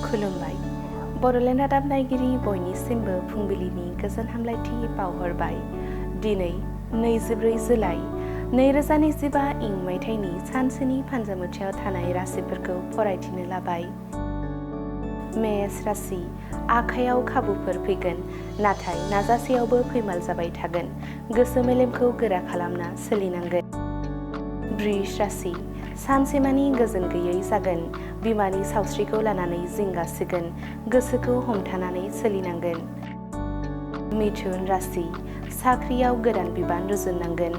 खुलुमबाय। बड'लेण्ड रादाब नायगिरि बयनिसिमबो फुंबिलिनि गोजोन हामलायथि बावहरबाय। दिनै 24 जुलाइ 2025 इं मायथाइनि सानसेनि फानजामुथियाव थानाय राशिफोरखौ फरायथिनो लाबाय। मेष राशि, आखायाव खाबुफोर फैगोन, नाथाय नाजासेयावबो फैमाल जाबाय थागोन। गोसो मेलेमखौ गोरा खालामना सोलिनांगोन। वृष राशि, सानसेमानि गोजोन गैयै जागोन। बिमानि सावस्रिखौ लानानै जिंगासिगोन। गोसोखौ हमथानानै सोलिनांगोन। मिथुन राशि, साख्रियाव गोदान बिबान रुजुननांगोन।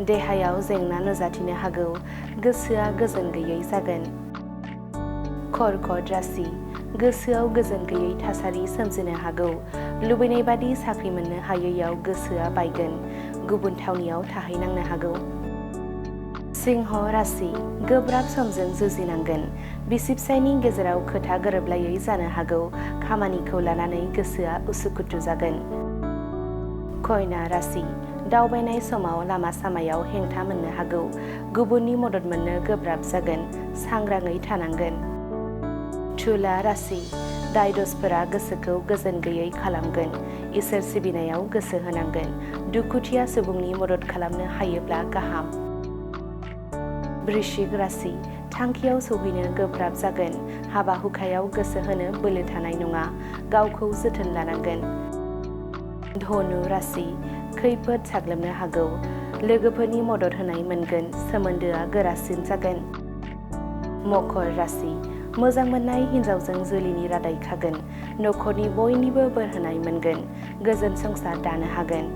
देहायाव जेंना नुजाथिनो हागौ। गोसोआ गोजोन गैयै जागोन। कर्कट राशि, गोसोआव गोजोन गैयै थासारि सोमजिनो हागौ। लुबैनाय बादि साख्रि मोननो हायैयाव गोसोआ बायगोन। गुबुन थावनियाव थाहैनांनो हागौ। सिंह राशि, गोब्राब समजों जुजिनांगोन। बिसि फिसायनि गेजेराव खोथा गोरोबलायै जानो हागौ। खामानिखौ लानानै गोसोआ उसुखुथु जागोन। कन्या राशि, दावबायनाय समाव लामा सामायाव हेंथा मोननो हागौ। गुबुननि मदद मोननो गोब्राब जागोन। सांग्राङै थानांगोन। तुला राशि, दाय दसफोरा गोसोखौ गोजोन गैयै खालामगोन। इसोर सिबिनायाव गोसो होनांगोन। दुखुथिया सुबुंनि मदद खालामनो हायोब्ला गाहाम। वृश्चिक राशि, थांखियाव सौहैनो गोब्राब जागोन। हाबा हुखायाव गोसो होनो बोलो थानाय नङा। गावखौ जोथोन लानांगोन। धनु राशि, खैफोद साग्लोबनो हागौ। लोगोफोरनि मदद होनाय मोनगोन। सोमोन्दोआ गोरासिन जागोन। मकर राशि, मोजां मोननाय हिन्जावजों जुलिनि रादाय खागोन। नखरनि बयनिबो बोर होनाय मोनगोन। गोजोन संसार दानो हागोन।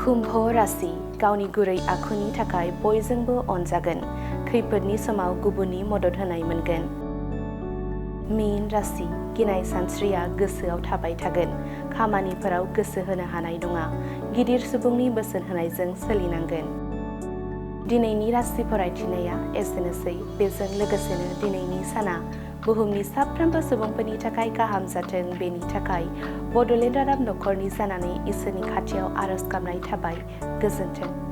कुम्भ राशि, गावनि गुरै आखुनि थाखाय बयजोंबो अनजागोन। खैफोदनि समाव गुबुननि मदद होनाय मोनगोन। मीन राशि, गिनाय सानस्रिया गोसोआव थाबाय थागोन। खामानिफोराव गोसो होनो हानाय नङा। गिदिर सुबुंनि बोसोन होनायजों सोलिनांगोन। दिनैनि राशि फरायथिनाया एसेनोसै। बेजों लोगोसेनो दिनैनि साना बुहुमनि साफ्रोमबो सुबुंफोरनि थाखाय गाहाम जाथों, बेनि थाखाय बड'लेण्ड रादाब नखरनि जानानै इसोरनि खाथियाव आरज गाबनाय थाबाय। गोजोन्थों।